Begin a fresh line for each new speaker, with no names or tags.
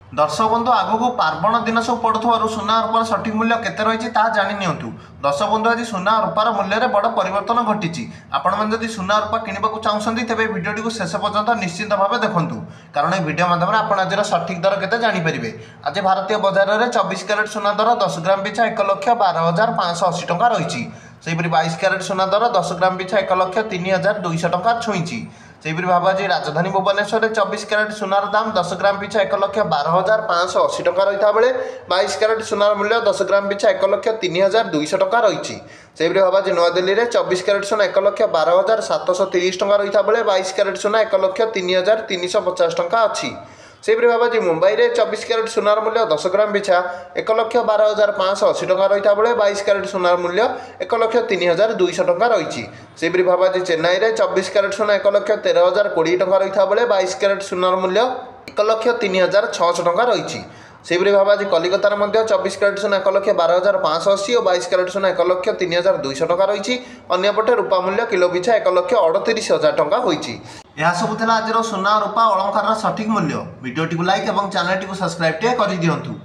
दर्शक बंधु आगक पार्वण दिन सब पड़ुवर सुना रूपार सठिक मूल्य केते रही जाणी निंतु। दर्शक बंधु आज सुना रूपार मूल्य में बड़ परिवर्तन घटी। आपण मैंने सुना रूपा किणवा चाहते तेज भिडटी को शेष पर्यंत निश्चित भाव देखूँ, कारण यह भिडियो माध्यम आप आज सठिक दर के जानीपर। आज भारतीय बजार में 24 क्यारेट सुना दर 10 ग्राम पिछा 1,12,580 टंका रही। सेहीपरि 22 क्यारेट सुना दर 10 ग्राम पिछा 1,03,200 टंका छुई। सेहीपरि भाव आज राजधानी भुवनेश्वर में 24 क्यारेट सुनार दाम 10 ग्राम पिछा 1,12,580 टंका रही बेले 22 क्यारेट सुनार मूल्य 10 ग्राम पिछा 1,03,200 टंका रही। सेहीपरि भाव आज नूआदिल्ली में 24 क्यारेट सुना 1,12,730 टंका रही बेले 22 क्यारेट सुना 1,03,350 टंका अच्छी। सेहीपरि भाव आज मुंबई में 24 क्यारेट सुनार मूल्य 10 ग्राम पिछा 1,12,580 टंका रही बेले 22 क्यारेट सुनार मूल्य 1,03,200 टंका रही। सेहीपरि भाव आज चेन्नई में 24 क्यारेट सुना 1,13,020 टंका रही बेले 22 क्यारेट सुनार मूल्य 1,03,600 टंका रही। सेहीपरि भाव आज कलिकतार 24 क्यारेट सुना 1,12,580 और 22 क्यारेट सुना 1,03,200 टंका रही। अन्यपटे रूपा मूल्य किलो पिछा 1,38,000 टंका होईची। यह सब आज सुना रूपा अलंकार सठिक मूल्य। वीडियो टी लाइक और चैनल टी सब्सक्राइब कर दिंतु।